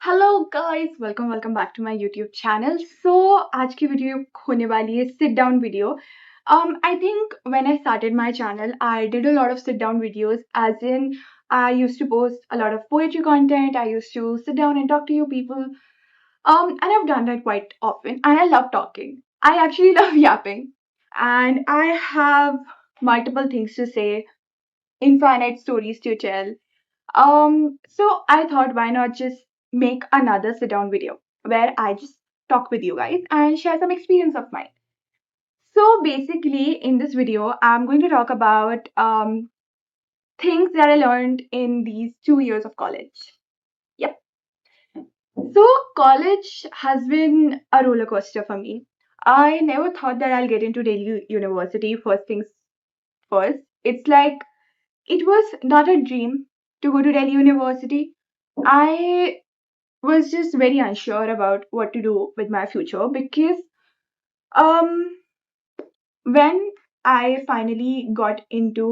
Hello guys, welcome back to my YouTube channel. So आज की video होने वाली है sit down video. I think when I started my channel I did a lot of sit down videos, as in I used to post a lot of poetry content. I used to sit down and talk to you people, and I've done that quite often, and I love talking. I actually love yapping, and I have multiple things to say, infinite stories to tell. So I thought, why not just make another sit down video where I just talk with you guys and share some experience of mine. So basically, in this video, I'm going to talk about things that I learned in these 2 years of college. Yep. So college has been a roller coaster for me. I never thought that I'll get into Delhi University first things first. It's like it was not a dream to go to Delhi University. I was just very unsure about what to do with my future because um when I finally got into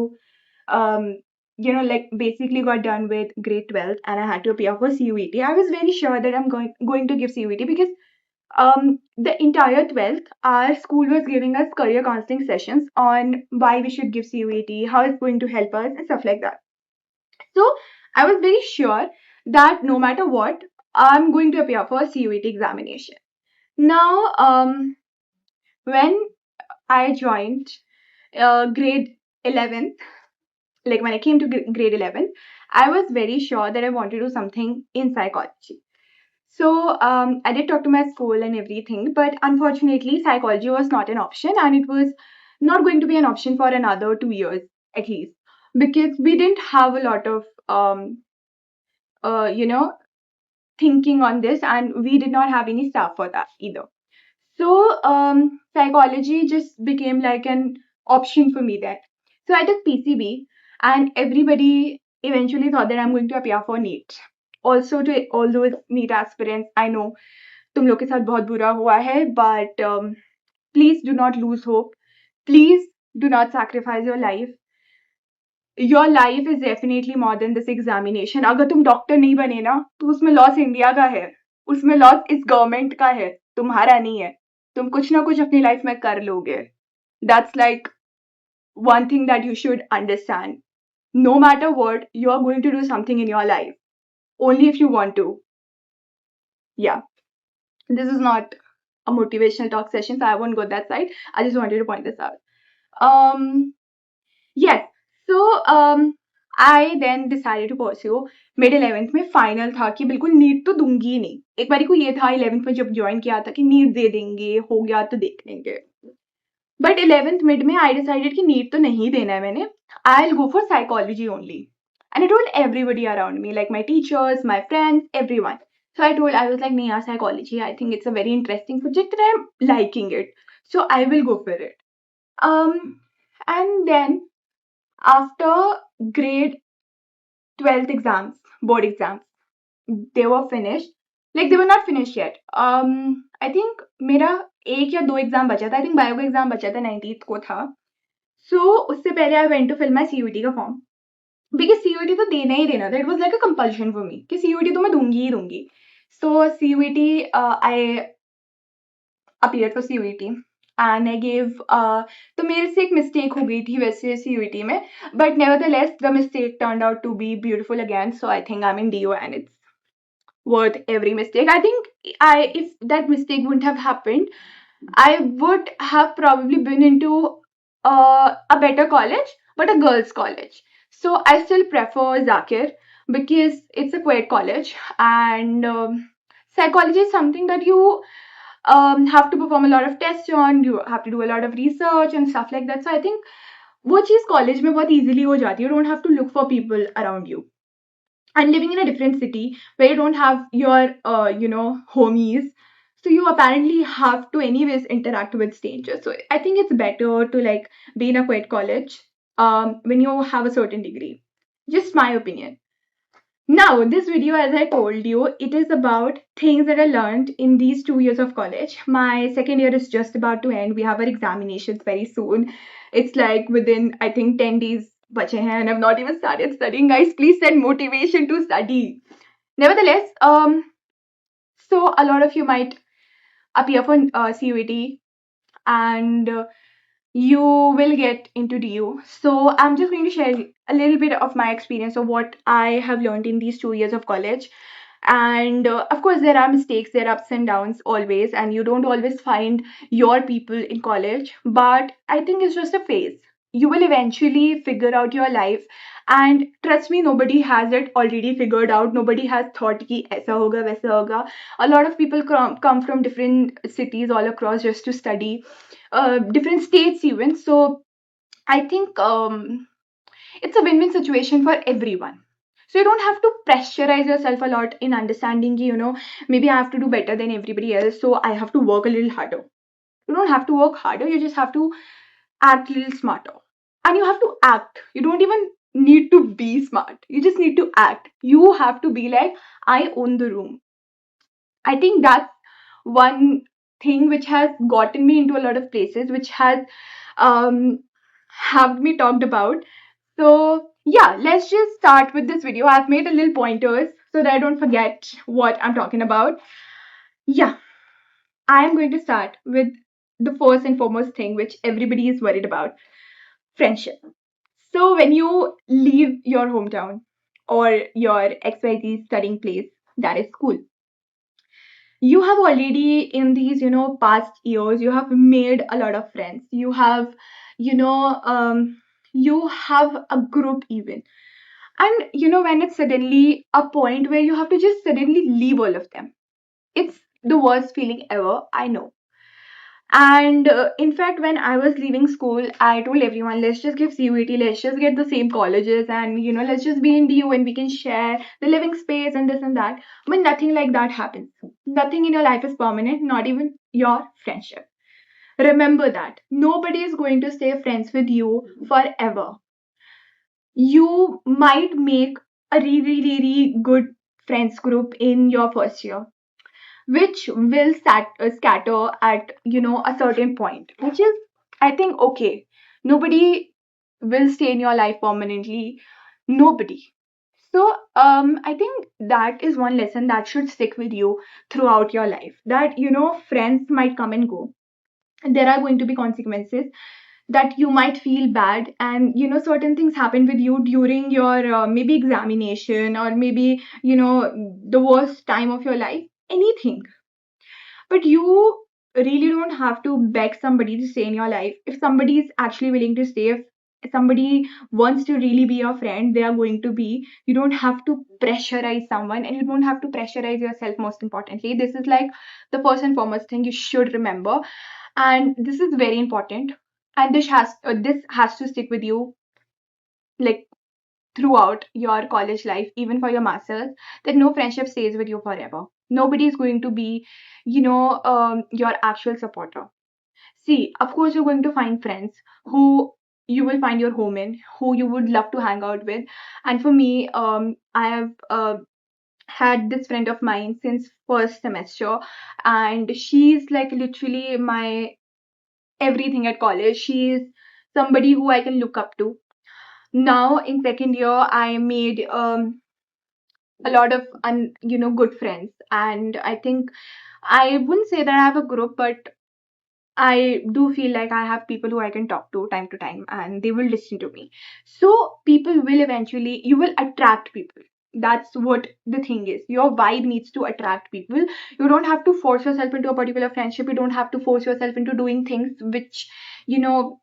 like basically got done with grade 12 and I had to appear for CUET, I was very sure that I'm going to give CUET because the entire 12th our school was giving us career counseling sessions on why we should give CUET, how it's going to help us and stuff like that. So I was very sure that no matter what, I'm going to appear for a CUET examination. Now, when I joined grade 11, like when I came to grade 11, I was very sure that I want to do something in psychology. So I did talk to my school and everything, but unfortunately, psychology was not an option, and it was not going to be an option for another 2 years at least because we didn't have a lot of uh, you know thinking on this, and we did not have any staff for that either. So psychology just became like an option for me there. So I took PCB, and everybody eventually thought that I'm going to appear for NEET. Also, to all those NEET aspirants, I know तुम लोग के साथ बहुत बुरा हुआ है, but please do not lose hope. Please do not sacrifice your life. Your life is definitely more than this examination. अगर तुम डॉक्टर नहीं बने ना तो उसमें लॉस इंडिया का है, उसमें लॉस इस गवर्नमेंट का है, तुम्हारा नहीं है. तुम कुछ ना कुछ अपनी लाइफ में कर लोगे. That's like one thing that you should understand. No matter what, you are going to do something in your life. Only if you want to. Yeah. This is not a motivational talk session, so I won't go that side. I just wanted to point this out. Um, yes. So I then decided to pursue. मेरे 11th में final था कि बिल्कुल NEET तो दूंगी ही नहीं. एक बारी को ये था 11th में जब ज्वाइन किया था कि नीट दे देंगे, हो गया तो देख लेंगे. बट 11th मिड में आई डिसाइडेड कि नीट तो नहीं देना है मैंने. I will go for psychology only. And I told everybody around me, like my teachers, my friends, everyone. So I was like, yeah, psychology. I think it's a very interesting subject and I'm liking it. So I will go for it. Um, and then after grade 12th exams, board exams, they were finished. Like they were not finished yet. I think मेरा एक या दो exam बचा था. I think bio का exam बचा था 19th को था. So उससे पहले I went to fill my CUET का फॉर्म. बिकॉज सीयूईटी तो देना ही देना था. It was like a compulsion for me कि सीयूईटी तो मैं दूंगी ही दूंगी. So CUET I appear for CUET and I give. तो मेरे से एक मिस्टेक हो गई थी वैसे सीयूईटी में, but nevertheless the mistake turned out to be beautiful again. So I think I am in DU and it's worth every mistake. I think if that mistake wouldn't have happened, I would have probably been into a better college, but a girls' college. So I still prefer Zakir because it's a queer college, and psychology is something that you have to perform a lot of tests on. You have to do a lot of research and stuff like that. So I think वो चीज़ college में बहुत easily हो जाती है. You don't have to look for people around you. And living in a different city where you don't have your homies, so you apparently have to anyways interact with strangers. So I think it's better to like be in a quiet college when you have a certain degree. Just my opinion. Now this video, as I told you, it is about things that I learned in these 2 years of college. My second year is just about to end. We have our examinations very soon. It's like within, I think, 10 days bache hain, and I've not even started studying. Guys, please send motivation to study. Nevertheless, So a lot of you might appear for CUET, and you will get into DU. So I'm just going to share a little bit of my experience of what I have learned in these 2 years of college. And of course, there are mistakes, there are ups and downs always, and you don't always find your people in college. But I think it's just a phase. You will eventually figure out your life. And trust me, nobody has it already figured out. Nobody has thought ki aisa hoga, waisa hoga. A lot of people come from different cities all across just to study, different states even. So I think it's a win-win situation for everyone. So you don't have to pressurize yourself a lot in understanding, maybe I have to do better than everybody else, so I have to work a little harder. You don't have to work harder, you just have to act a little smarter. And you have to act. You don't even need to be smart. You just need to act. You have to be like, I own the room. I think that's one thing which has gotten me into a lot of places, which has um, have me talked about. So yeah, let's just start with this video. I've made a little pointers so that I don't forget what I'm talking about. Yeah, I am going to start with the first and foremost thing which everybody is worried about: friendship. So when you leave your hometown or your XYZ studying place, that is school, you have already in these past years you have made a lot of friends. You have you know um, you have a group even. And when it's suddenly a point where you have to just suddenly leave all of them, it's the worst feeling ever, I know. And in fact, when I was leaving school, I told everyone, let's just give CUET, let's just get the same colleges, and let's just be in DU and we can share the living space and this and that. But nothing like that happens. Nothing in your life is permanent, not even your friendship. Remember that. Nobody is going to stay friends with you forever. You might make a really, really good friends group in your first year, which will scatter at a certain point, which is, I think, okay. Nobody will stay in your life permanently. Nobody. So I think that is one lesson that should stick with you throughout your life, that friends might come and go, and there are going to be consequences, that you might feel bad, and certain things happen with you during your maybe examination, or maybe the worst time of your life, anything. But you really don't have to beg somebody to stay in your life. If somebody is actually willing to stay, if somebody wants to really be your friend, they are going to be. You don't have to pressurize someone, and you don't have to pressurize yourself, most importantly. This is like the first and foremost thing you should remember. And this is very important. And this has to stick with you, like, throughout your college life, even for your masters, that no friendship stays with you forever. Nobody is going to be, your actual supporter. See, of course, you're going to find friends who you will find your home in, who you would love to hang out with. And for me, I have had this friend of mine since first semester, and she's like literally my everything at college. She's somebody who I can look up to. Now in second year, I made a lot of good friends, and I think I wouldn't say that I have a group, but I do feel like I have people who I can talk to time to time, and they will listen to me. So people will eventually, you will attract people. That's what the thing is. Your vibe needs to attract people. You don't have to force yourself into a particular friendship. You don't have to force yourself into doing things which you know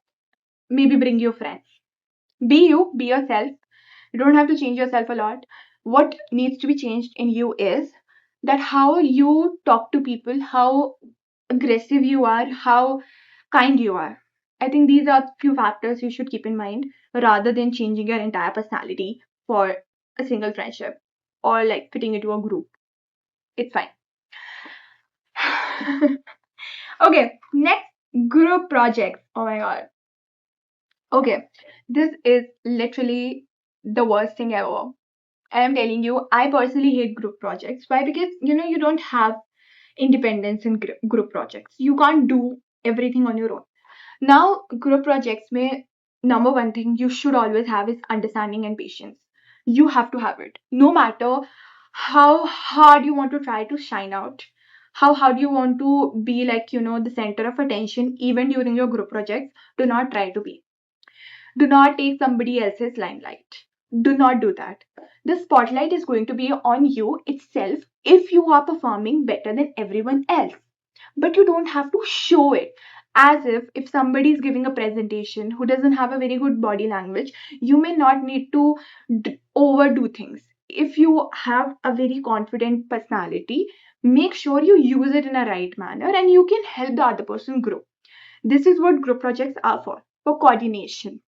maybe bring you friends. Be you, be yourself. You don't have to change yourself a lot. What needs to be changed in you is that how you talk to people, how aggressive you are, how kind you are. I think these are few factors you should keep in mind rather than changing your entire personality for a single friendship or like fitting into a group. It's fine. Okay, next, group projects. Oh my god. Okay, this is literally the worst thing ever. I'm telling you, I personally hate group projects. Why? Because you don't have independence in group projects. You can't do everything on your own. Now, group projects may, number one thing you should always have is understanding and patience. You have to have it. No matter how hard you want to try to shine out, How do you want to be like, the center of attention even during your group projects? Do not try to be. Do not take somebody else's limelight. Do not do that. The spotlight is going to be on you itself if you are performing better than everyone else. But you don't have to show it. As if somebody is giving a presentation who doesn't have a very good body language, you may not need to overdo things. If you have a very confident personality, make sure you use it in a right manner and you can help the other person grow. This is what group projects are for coordination,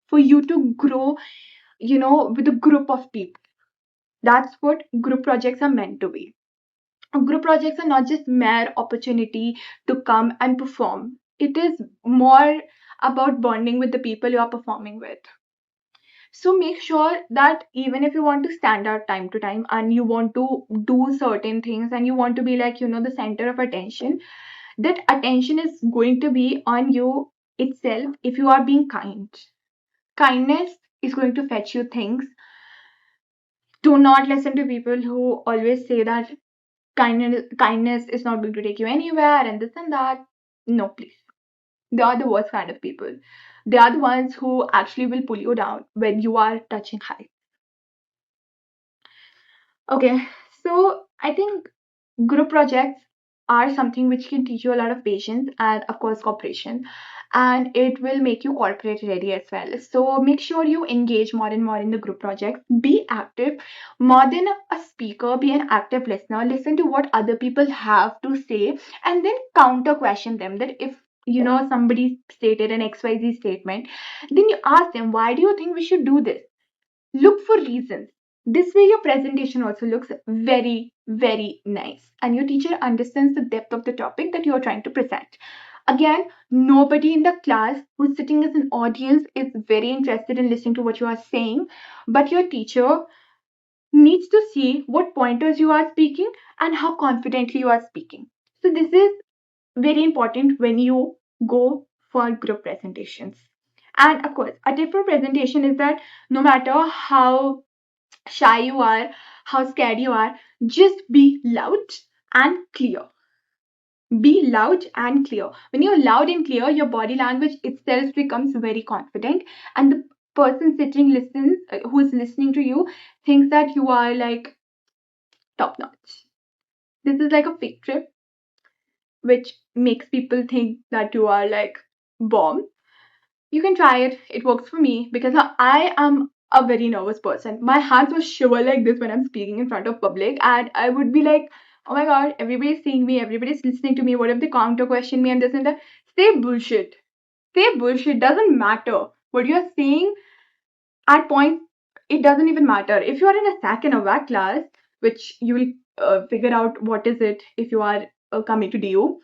for you to grow, with a group of people. That's what group projects are meant to be. Group projects are not just mere opportunity to come and perform. It is more about bonding with the people you are performing with. So make sure that even if you want to stand out time to time and you want to do certain things and you want to be like, the center of attention, that attention is going to be on you itself if you are being kind. Kindness is going to fetch you things. Do not listen to people who always say that kindness is not going to take you anywhere and this and that. No, please. They are the worst kind of people. They are the ones who actually will pull you down when you are touching high. Okay, so I think group projects are something which can teach you a lot of patience and, of course, cooperation. And it will make you corporate ready as well. So make sure you engage more and more in the group projects. Be active. More than a speaker, be an active listener. Listen to what other people have to say and then counter question them. That if somebody stated an XYZ statement, then you ask them, why do you think we should do this? Look for reasons. This way, your presentation also looks very, very nice, and your teacher understands the depth of the topic that you are trying to present. Again, nobody in the class who's sitting as an audience is very interested in listening to what you are saying, but your teacher needs to see what pointers you are speaking and how confidently you are speaking. So, this is very important when you go for group presentations. And of course, a tip for presentation is that no matter how shy you are, how scared you are, just be loud and clear. Be loud and clear. When you're loud and clear, your body language itself becomes very confident, and the person sitting listens, who is listening to you, thinks that you are like top notch. This is like a fake trip, which makes people think that you are like bomb. You can try it. It works for me because I am a very nervous person. My hands will shiver like this when I'm speaking in front of public, and I would be like, "Oh my god, everybody's seeing me, everybody's listening to me. What if they counter question me and this and that?" Say bullshit. Say bullshit. Doesn't matter what you're saying at point. It doesn't even matter if you are in a sack and a whack class, which you will figure out what is it if you are coming to DO.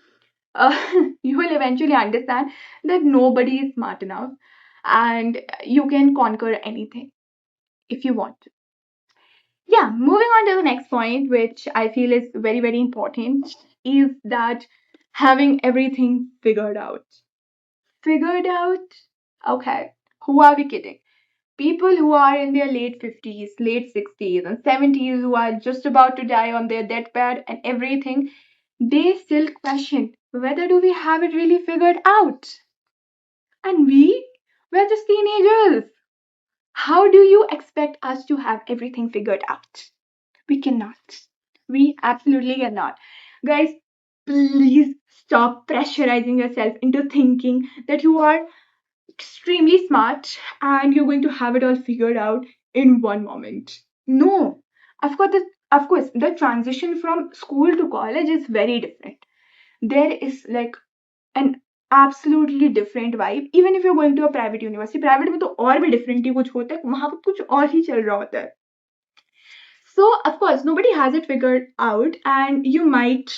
You will eventually understand that nobody is smart enough and you can conquer anything if you want to. Yeah, moving on to the next point, which I feel is very, very important, is that having everything figured out. Figured out? Okay, who are we kidding? People who are in their late 50s, late 60s, and 70s who are just about to die on their deathbed and everything, they still question whether do we have it really figured out? And we're just teenagers. How do you expect us to have everything figured out? We cannot. We absolutely cannot. Guys, please stop pressurizing yourself into thinking that you are extremely smart and you're going to have it all figured out in one moment. No. Of course, the transition from school to college is very different. There is like an absolutely different vibe. Even if you're going to a private university, private में तो और भी different ही कुछ होता है, वहाँ पर कुछ और ही चल रहा होता है. So of course nobody has it figured out, and you might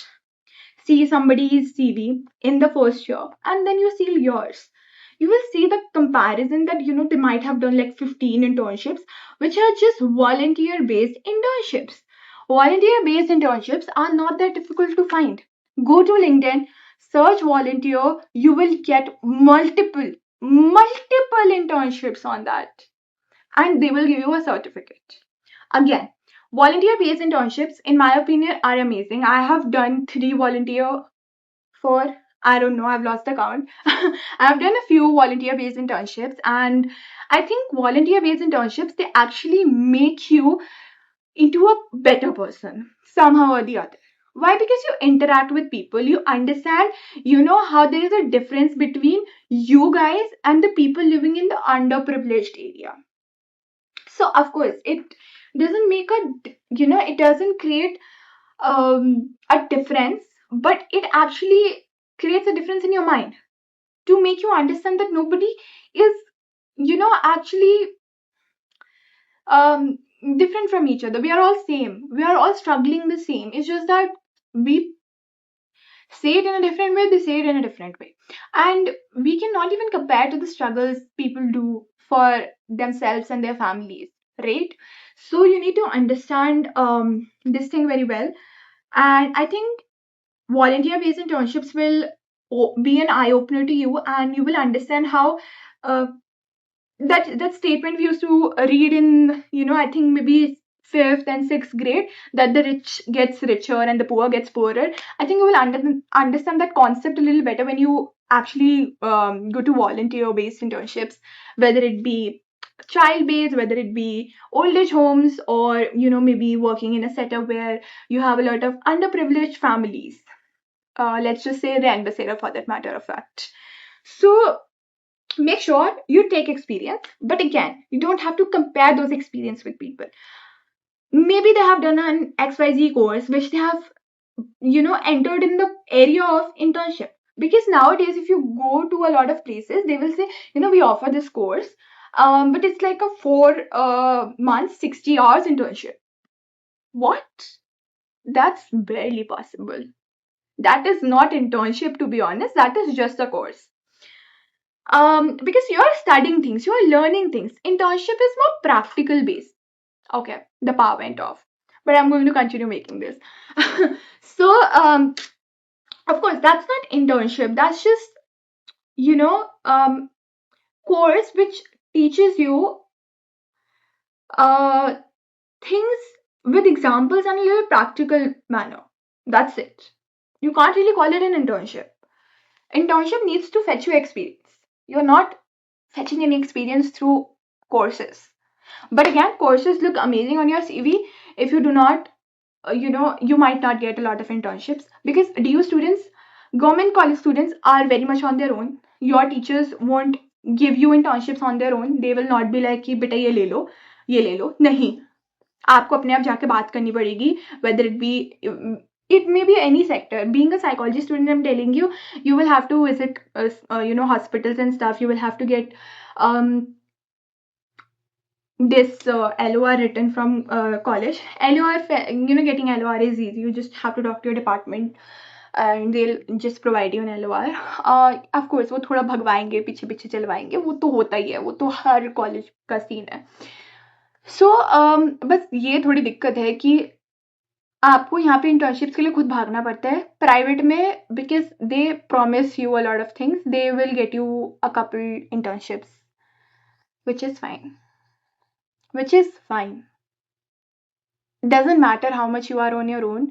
see somebody's CV in the first year and then you see yours. You will see the comparison that they might have done like 15 internships, which are just volunteer based internships. Volunteer based internships are not that difficult to find. Go to LinkedIn, search volunteer, you will get multiple internships on that, and they will give you a certificate. Again, Volunteer based internships, in my opinion, are amazing. I have done three volunteer for, I don't know, I've lost the count. I've done a few volunteer based internships, and I think volunteer based internships, they actually make you into a better person somehow or the other. Why? Because you interact with people, you understand, you know how there is a difference between you guys and the people living in the underprivileged area. So of course it doesn't make a it doesn't create a difference, but it actually creates a difference in your mind to make you understand that nobody is actually um different from each other. We are all same, we are all struggling the same. It's just that we say it in a different way, they say it in a different way, and we cannot even compare to the struggles people do for themselves and their families, right? So you need to understand this thing very well. And I think volunteer based internships will be an eye opener to you, and you will understand how uh, that statement we used to read in, I think maybe fifth and sixth grade, that the rich gets richer and the poor gets poorer. I think you will understand that concept a little better when you actually go to volunteer based internships, whether it be child based, whether it be old age homes, or maybe working in a setup where you have a lot of underprivileged families. Let's just say the ambassador for that matter of fact. So make sure you take experience, but again, you don't have to compare those experience with people. Maybe they have done an XYZ course which they have entered in the area of internship, because nowadays if you go to a lot of places they will say, we offer this course, but it's like a 4 months 60 hours internship. What? That's barely possible. That is not internship, to be honest, that is just a course. Because you're studying things, you're learning things. Internship is more practical based. Okay, the power went off, but I'm going to continue making this. So of course that's not internship, that's just you know um course which teaches you uh things with examples and a little practical manner. That's it. You can't really call it an internship. Internship needs to fetch you experience. You're not fetching any experience through courses. But again, courses look amazing on your CV. If you do not, you might not get a lot of internships, because DU students, government college students, are very much on their own. Your teachers won't give you internships on their own. They will not be like कि बेटा ये ले लो नहीं. आपको अपने आप जाके बात करनी पड़ेगी, whether it be it may be any sector. Being a psychology student, I'm telling you, you will have to visit hospitals and stuff. You will have to get um this LOR written from college. LOR, getting LOR is easy. You just have to talk to your department and they'll just provide you an LOR. Of course, वो थोड़ा भगवाएंगे, पीछे पीछे चलवाएंगे, वो तो होता ही है, वो तो हर कॉलेज का सीन है. सो बस ये थोड़ी दिक्कत है कि आपको यहाँ पे इंटर्नशिप्स के लिए खुद भागना पड़ता है प्राइवेट में, because they promise you a lot of things, they will get you a couple internships, which is fine, which is fine. Doesn't matter how much you are on your own,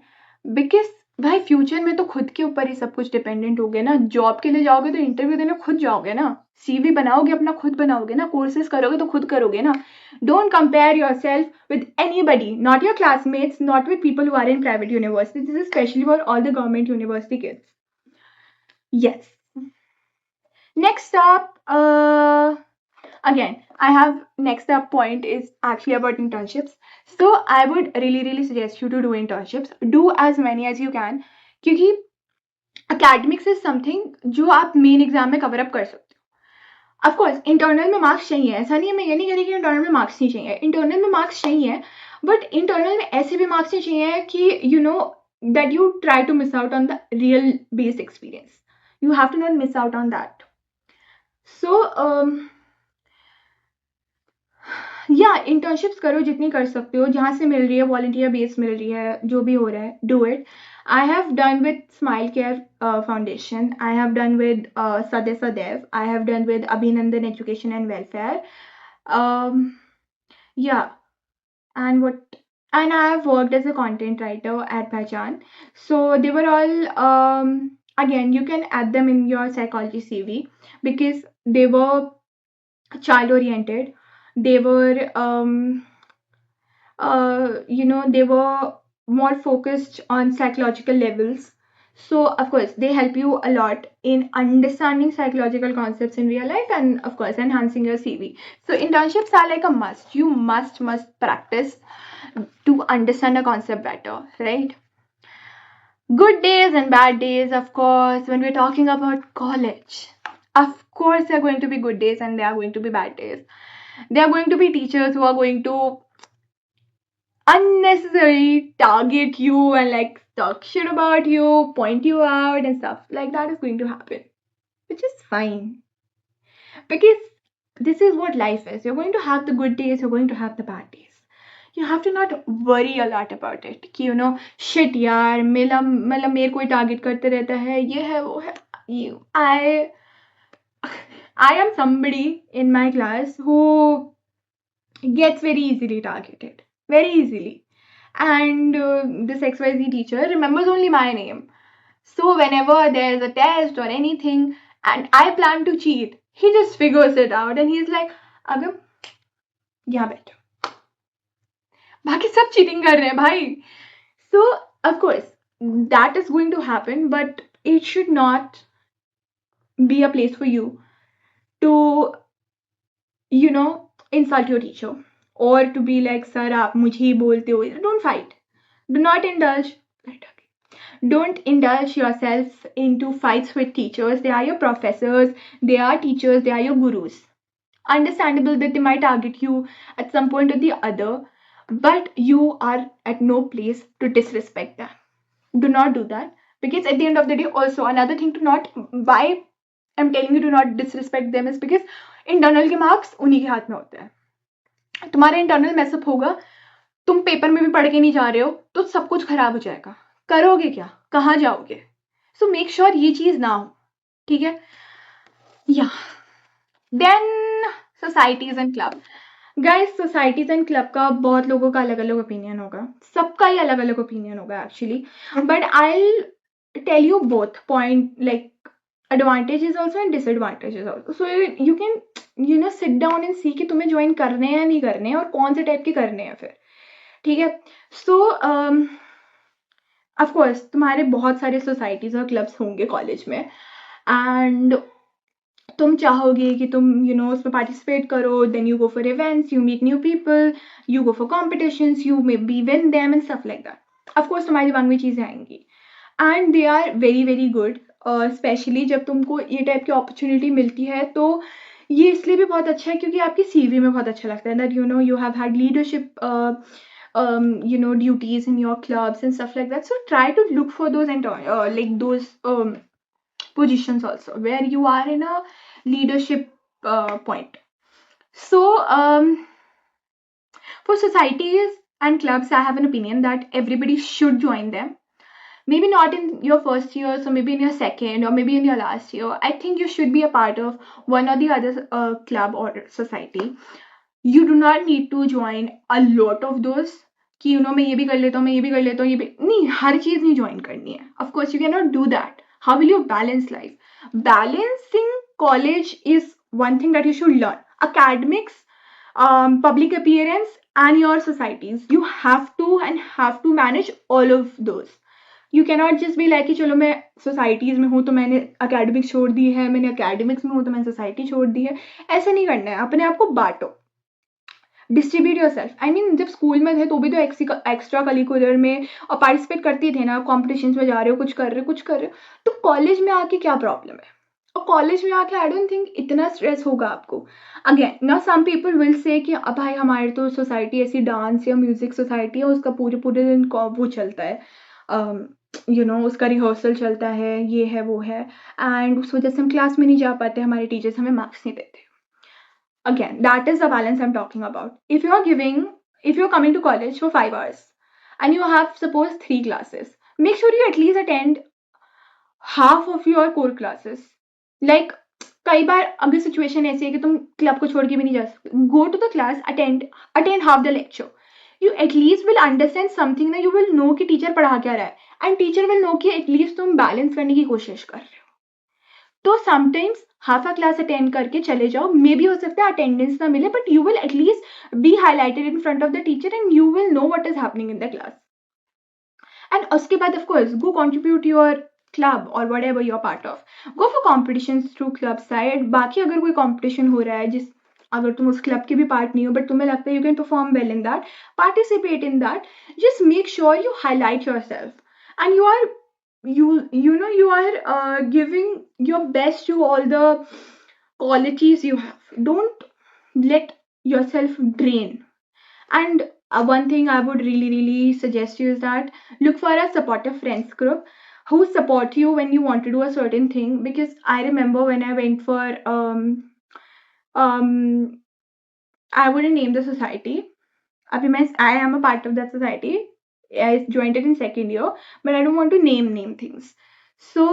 because भाई future में तो खुद के ऊपर ही सब कुछ dependent हो गया ना. जॉब के लिए जाओगे तो इंटरव्यू देने खुद जाओगे ना, सीवी बनाओगे अपना खुद बनाओगे ना, कोर्सेज करोगे तो खुद करोगे ना. Don't compare yourself with anybody, not your classmates, not with people who are in private university. This is specially for all the government university kids. Yes. Next up, again, I have next up point is actually about internships. So I would really suggest you to do internships. Do as many as you can, क्योंकि academics is something जो आप main exam में cover up कर सकते हो. Of course, internal में marks चाहिए, ऐसा नहीं है, मैं ये नहीं कह रही कि इंटरनल में मार्क्स नहीं चाहिए. इंटरनल में मार्क्स चाहिए, बट इंटरनल में ऐसे भी मार्क्स नहीं चाहिए कि that you try to miss out on the real base experience. You have to not miss out on that. So या इंटर्नशिप्स करो जितनी कर सकते हो, जहाँ से मिल रही है, वॉलंटियर बेस मिल रही है, जो भी हो रहा है, do it. I have done with smile care foundation, I have done with सदैव, आई हैव डन विद अभिनंदन एजुकेशन एंड वेलफेयर. या and what and I have worked as a content writer at Pehchan. So they were all, again, you can add them in your psychology CV because they were child oriented. They were, they were more focused on psychological levels. So, of course, they help you a lot in understanding psychological concepts in real life and, of course, enhancing your CV. So, internships are like a must. You must practice to understand a concept better, right? Good days and bad days, of course, when we're talking about college. Of course, there are going to be good days and there are going to be bad days. There are going to be teachers who are going to unnecessarily target you and like talk shit about you, point you out, and stuff like that is going to happen, which is fine because this is what life is. You're going to have the good days, you're going to have the bad days. You have to not worry a lot about it कि shit यार मेरा मतलब मेरे कोई target करते रहता है ये है वो है. I am somebody in my class who gets very easily targeted, very easily, and this XYZ teacher remembers only my name. So whenever there's a test or anything and I plan to cheat, he just figures it out and he's like, Agam, यहाँ बैठो. बाकी सब cheating कर रहे हैं भाई. So of course that is going to happen, but it should not be a place for you to insult your teacher or to be like, sir, आप मुझे ही बोलते हो. Don't fight. Do not indulge. Don't indulge yourself into fights with teachers. They are your professors, they are teachers, they are your gurus. Understandable that they might target you at some point or the other, but you are at no place to disrespect them. Do not do that because at the end of the day, also another thing to not why I'm telling you to not disrespect them is because internal के marks उन्हीं के हाथ में होते हैं. तुम्हारा internal mess up होगा, तुम पेपर में भी पढ़ के नहीं जा रहे हो तो सब कुछ खराब हो जाएगा. करोगे क्या, कहाँ जाओगे? सो मेक श्योर ये चीज ना हो, ठीक है. या then societies and club. Guys, societies and club का बहुत लोगों का अलग अलग ओपिनियन होगा, सबका ही अलग अलग ओपिनियन होगा actually, but I tell you both point like advantages also and disadvantages also. So you can sit down and see कि तुम्हें ज्वाइन करने हैं या नहीं करने हैं और कौन से टाइप के करने हैं फिर, ठीक है. सो ऑफ कोर्स तुम्हारे बहुत सारे सोसाइटीज और क्लब्स होंगे कॉलेज में एंड तुम चाहोगे कि तुम उसमें पार्टिसिपेट करो. Then you go for events, you meet new people, you go for competitions, you may be win them and stuff like that. Of course तुम्हारे दिमाग में चीज़ें आएंगी and they are very very good. Specially जब तुमको ये type की opportunity मिलती है तो ये इसलिए भी बहुत अच्छा है क्योंकि आपकी CV में बहुत अच्छा लगता है that you have had leadership duties in your clubs and stuff like that. So try to look for those and like those positions also where you are in a leadership point. So for societies and clubs, I have an opinion that everybody should join them. Maybe not in your first year, so maybe in your second or maybe in your last year. I think you should be a part of one or the other club or society. You do not need to join a lot of those कि मैं ये भी कर लेता हूँ, मैं ये भी कर लेता हूँ, ये भी नहीं, हर चीज नहीं ज्वाइन करनी है. Of course you cannot do that. How will you balance life? Balancing college is one thing that you should learn. Academics, public appearance and your societies, you have to manage all of those. You cannot just be like कि चलो मैं societies में हूँ तो मैंने academics छोड़ दी है, मैंने अकेडमिक्स में हूँ तो मैंने सोसाइटी छोड़ दी है. ऐसा नहीं करना है. अपने आप को बांटो, distribute yourself. I mean जब स्कूल में थे तो भी तो एक्स्ट्रा करिकुलर में और पार्टिसिपेट करते थे ना, कॉम्पिटिशन में जा रहे हो, कुछ कर रहे हो. तो कॉलेज में आके क्या प्रॉब्लम है? और कॉलेज में आके आई डोंट थिंक इतना स्ट्रेस होगा आपको. अगेन ना सम पीपल विल से कि अब भाई हमारे तो सोसाइटी ऐसी डांस या म्यूजिक सोसाइटी है, उसका पूरे पूरे दिन वो चलता है, उसका रिहर्सल चलता है, ये है वो है, एंड उस वजह से हम क्लास में नहीं जा पाते, हमारे टीचर्स हमें मार्क्स नहीं देते. Again, that is the balance I'm talking about. If you're coming to college for 5 hours and you have suppose 3 classes, make sure you at least attend half of your core classes. Like कई बार अगर situation ऐसी है कि तुम club को छोड़ के भी नहीं जा सकते, go to the class, attend half the lecture. you at least will understand something ना, you will know कि टीचर पढ़ा क्या रहा है, and teacher will know कि at least तुम बैलेंस करने की कोशिश कर रहे हो. तो sometimes half a class attend करके चले जाओ, मे बी हो सकता है अटेंडेंस ना मिले, but you will at least be highlighted in front of the teacher and you will know what is happening in the class. And उसके बाद of course go contribute your club और whatever you are part of. Go for competition through club side. बाकी अगर कोई competition हो रहा है जिस अगर तुम उस क्लब के भी पार्ट नहीं हो बट तुम्हें लगता है you can perform well in that, participate in that. Just make sure you highlight your self and you know you are giving your best to all the qualities you have. Don't let yourself drain. And one thing I would really suggest you is that look for a supportive friends group who support you when you want to do a certain thing. Because I remember when I went for um I wouldn't name the society. I am a part of that society. I joined it in second year, but I don't want to name things. So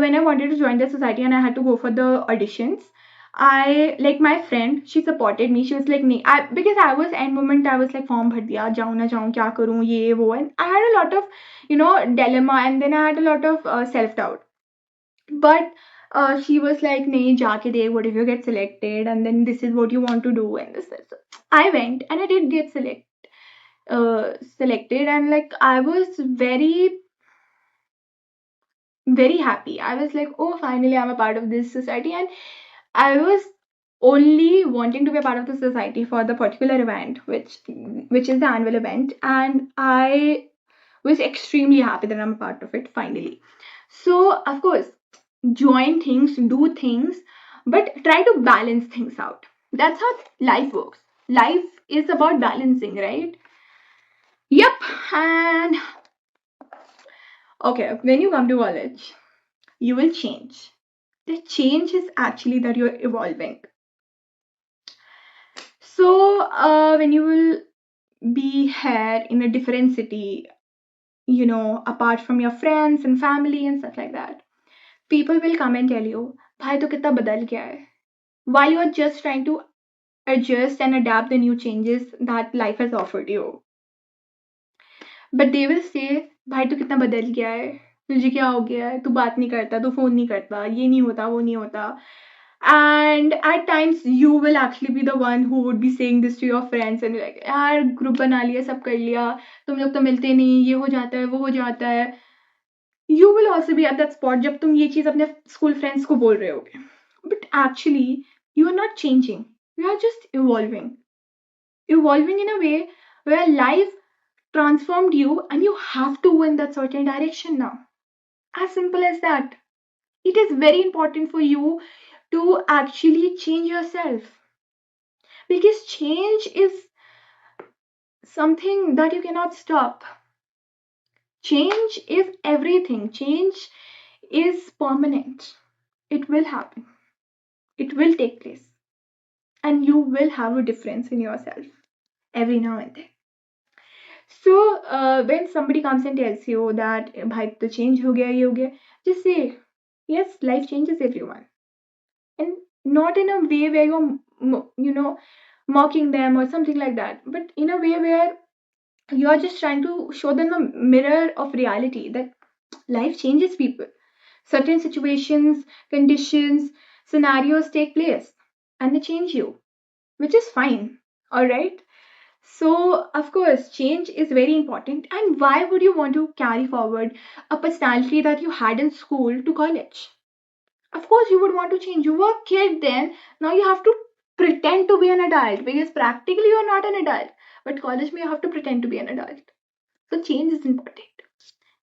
when I wanted to join the society and I had to go for the auditions, I like my friend. She supported me. She was like, "नहीं," because I was end moment. I was like, "Form भर दिया, जाऊँ ना जाऊँ, क्या करूँ, ये वो," and I had a lot of dilemma, and then I had a lot of self doubt. But she was like, "नहीं, जाके देख. What if you get selected? And then this is what you want to do." And this is. I went and I did get selected, and like I was very happy. I was like, oh, finally I'm a part of this society. And I was only wanting to be a part of the society for the particular event, which is the annual event, and I was extremely happy that I'm a part of it finally. So of course, join things, do things, but try to balance things out. That's how life works. Life is about balancing, right? Yep. And okay, when you come to college, you will change. The change is actually that you're evolving. So when you will be here in a different city, apart from your friends and family and stuff like that, people will come and tell you, "भाई तो कितना बदल गया है," while you are just trying to adjust and adapt the new changes that life has offered you. But they will say, "भाई तो कितना बदल गया है, तुझे क्या हो गया है, तू बात नहीं करता, तू फोन नहीं करता, ये नहीं होता, वो नहीं होता." And at times you will actually be the one who would be saying this to your friends and like, यार ग्रुप बना लिया, सब कर लिया, तुम लोग तो मिलते नहीं, ये हो जाता है, वो हो जाता है. You will also be at that spot जब तुम ये चीज अपने स्कूल फ्रेंड्स को बोल रहे होगे. But actually you are not changing, you are just evolving in a way where life transformed you and you have to go in that certain direction now. As simple as that. It is very important for you to actually change yourself, because change is something that you cannot stop. Change is everything. Change is permanent. It will happen. It will take place. And you will have a difference in yourself every now and then. So when somebody comes and tells you that bhai to change ho gaya, ye ho gaya, just say, yes, life changes everyone. And not in a way where you're mocking them or something like that, but in a way where you're just trying to show them a mirror of reality that life changes people. Certain situations, conditions, scenarios take place and they change you, which is fine. All right. So, of course, change is very important. And why would you want to carry forward a personality that you had in school to college? Of course, you would want to change. You were a kid then. Now you have to pretend to be an adult because practically you are not an adult. But college, you have to pretend to be an adult. So change is important.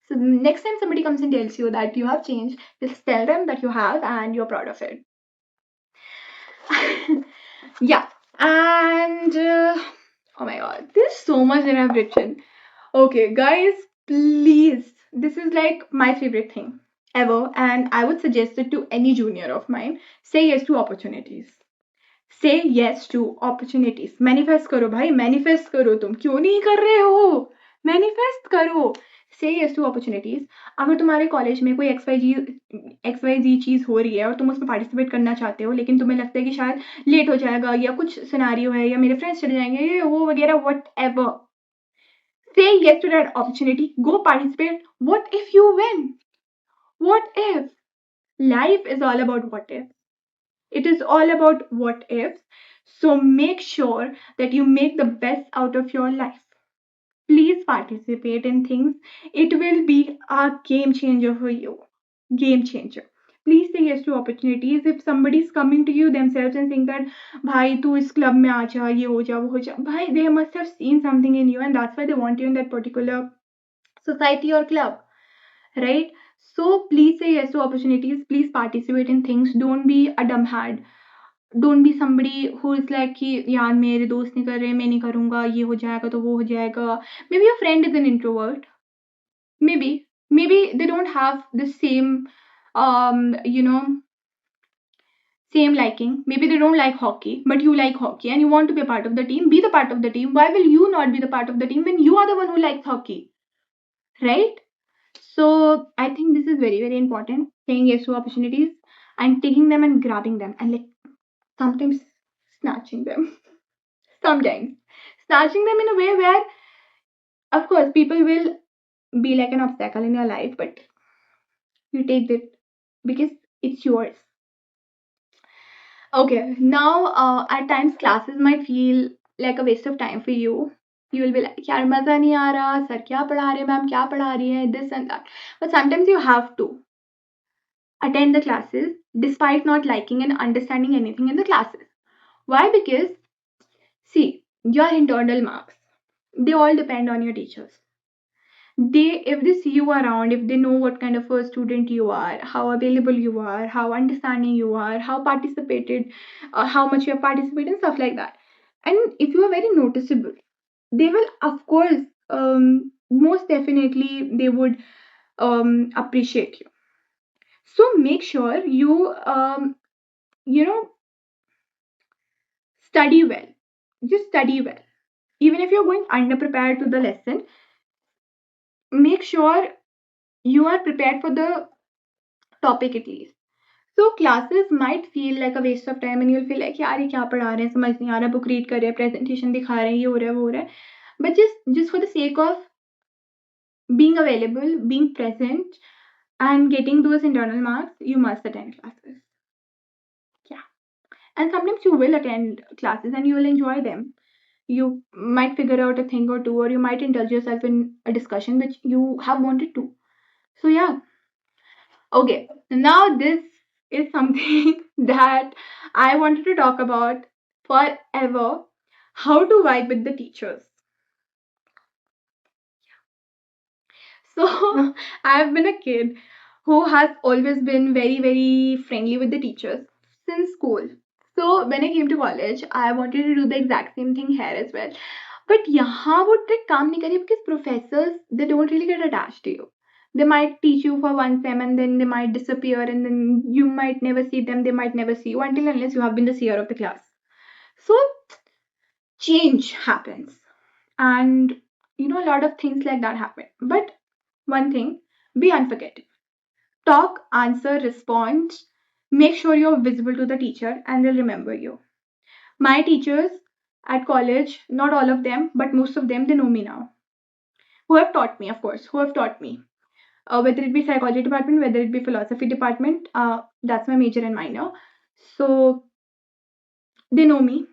So next time somebody comes and tells you that you have changed, just tell them that you have and you're proud of it. Yeah. And oh my god, there's so much that I've written. Okay, guys, please. This is like my favorite thing ever, and I would suggest it to any junior of mine. Say yes to opportunities. Say yes to opportunities. Manifest करो भाई, manifest करो. तुम क्यों नहीं कर रहे हो? Manifest करो. Say yes to opportunities. अगर तुम्हारे कॉलेज में कोई XYZ चीज़ हो रही है और तुम उसमें पार्टिसिपेट करना चाहते हो, लेकिन तुम्हें लगता है कि शायद लेट हो जाएगा या कुछ सिनेरियो है या मेरे फ्रेंड्स चले जाएंगे ये वो वगैरह, what ever, Say yes to that opportunity. Go participate. What if you win? What if? Life is all about what if. It is all about what ifs. So make sure that you make the best out of your life. Please participate in things. It will be a game changer for you. Game changer. Please say yes to opportunities. If somebody is coming to you themselves and saying that, "Bhai, tu is club mein aa ja, ye ho ja, wo ho ja," bhai, they must have seen something in you, and that's why they want you in that particular society or club, right? So please say yes to opportunities. Please participate in things. Don't be a dumbhead. Don't be somebody who is like कि यार मेरे दोस्त नहीं कर रहे, मैं नहीं करूंगा, ये हो जाएगा तो वो हो जाएगा. May be your friend is an introvert. Maybe they don't have the same you know same liking. Maybe they don't like hockey, but you like hockey and you want to be a part of the team. Be the part of the team. Why will you not be the part of the team when you are the one who likes hockey, right? So I think this is very, very important. Saying yes to opportunities and taking them and grabbing them and like sometimes snatching them. Sometimes snatching them in a way where, of course, people will be like an obstacle in your life, but you take it because it's yours. Okay, now at times classes might feel like a waste of time for you. You will be like, यार मजा नहीं आ रहा, sir क्या पढ़ा रहे हैं, ma'am क्या पढ़ा रही है, this and that. But sometimes you have to attend the classes despite not liking and understanding anything in the classes. Why? Because see, your internal marks, they all depend on your teachers. If they see you around, if they know what kind of a student you are, how available you are, how understanding you are, how participated, how much you have participated, stuff like that, and if you are very noticeable, they will, of course, most definitely they would appreciate you. So make sure you you know study well. Just study well. Even if you're going underprepared to the lesson, make sure you are prepared for the topic at least. So classes might feel like a waste of time and you'll feel like यार ये क्या पढ़ा रहे हैं, समझ नहीं आ रहा, book read कर रहे हैं, प्रेजेंटेशन दिखा रहे हैं, ये हो रहा है, वो हो रहा है. But just for the sake of being available, being present, and getting those internal marks, you must attend classes. Yeah. And sometimes you will attend classes and you will enjoy them. You might figure out a thing or two, or you might indulge yourself in a discussion which you have wanted to. So yeah. Okay, now this is something that I wanted to talk about forever. How to vibe with the teachers. So I've been a kid who has always been very, very friendly with the teachers since school. So when I came to college, I wanted to do the exact same thing here as well. But यहाँ वो trick काम नहीं करी because professors, they don't really get attached to you. They might teach you for one sem and then they might disappear and then you might never see them. They might never see you until unless you have been the seer of the class. So change happens, and a lot of things like that happen. But one thing, be unforgettable. Talk, answer, respond. Make sure you're visible to the teacher and they'll remember you. My teachers at college, not all of them, but most of them, they know me now. Who have taught me, of course, who have taught me. Whether it be psychology department, whether it be philosophy department, that's my major and minor. So they know me.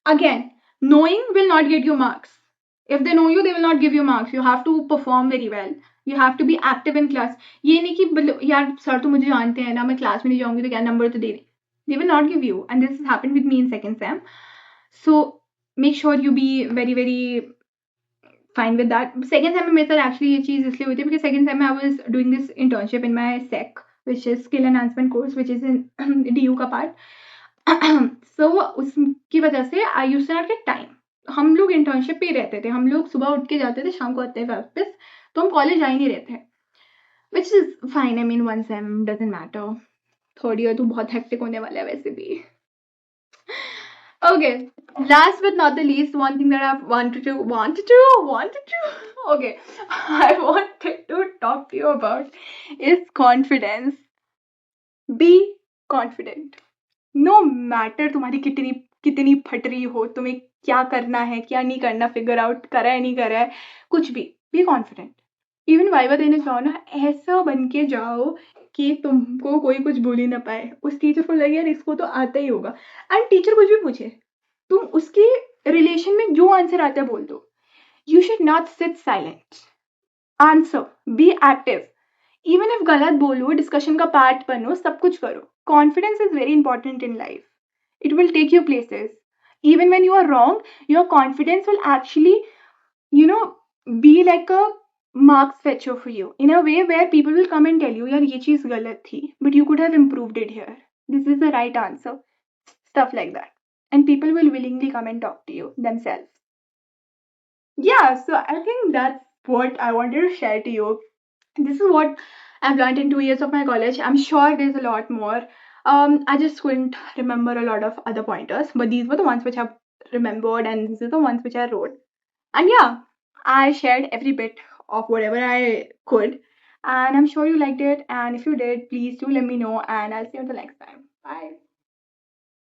Again, knowing will not get you marks. If they know you, they will not give you marks. You have to perform very well. You have to be active in class. ये नहीं कि यार sir तो मुझे जानते हैं ना, मैं क्लास में नहीं जाऊंगी तो क्या नंबर तो दे दे. They will not give you, and this has happened with me in second sem. So make sure you be very, very fine with that. Second sem में मेरे साथ actually ये चीज़ इसलिए हुई थी because second sem में I was doing this internship in my SEC, which is skill enhancement course, which is in DU का part. So उसकी वजह से I used to not get time. हम लोग इंटर्नशिप पे ही रहते थे, हम लोग सुबह उठ के जाते थे, शाम को आते थे वापस, तो हम कॉलेज आ ही नहीं रहे थे. Which is fine. I mean one same doesn't matter. Third year तो बहुत हेक्टिक होने वाला है वैसे भी. Okay, last but not the least, one thing that I've wanted to okay, I wanted to talk to you about is confidence. Be confident. No matter तुम्हारी कितनी कितनी फट रही हो, तुम्हें क्या करना है, क्या नहीं करना, फिगर आउट करा है, नहीं करा है, कुछ भी, बी कॉन्फिडेंट। इवन वाइवा देने जाओ ना, ऐसा बन के जाओ कि तुमको कोई कुछ बोल ही ना पाए। उस टीचर को लगे यार इसको तो आता ही होगा। एंड टीचर कुछ भी पूछे, तुम उसके रिलेशन में जो आंसर आता है बोल दो। You should not sit silent, answer, be active. Even if गलत बोलो, डिस्कशन का पार्ट बनो, सब कुछ करो। Confidence is very important in life. It will take you places. Even when you are wrong, your confidence will actually, you know, be like a marks fetcher for you in a way where people will come and tell you, yaar, ye cheez galat thi, but you could have improved it here. This is the right answer. Stuff like that. And people will willingly come and talk to you themselves. Yeah, so I think that's what I wanted to share to you. This is what I've learned in 2 years of my college. I'm sure there's a lot more. I just couldn't remember a lot of other pointers, but these were the ones which I've remembered, and these are the ones which I wrote. And yeah, I shared every bit of whatever I could, and I'm sure you liked it. And if you did, please do let me know, and I'll see you until next time. Bye.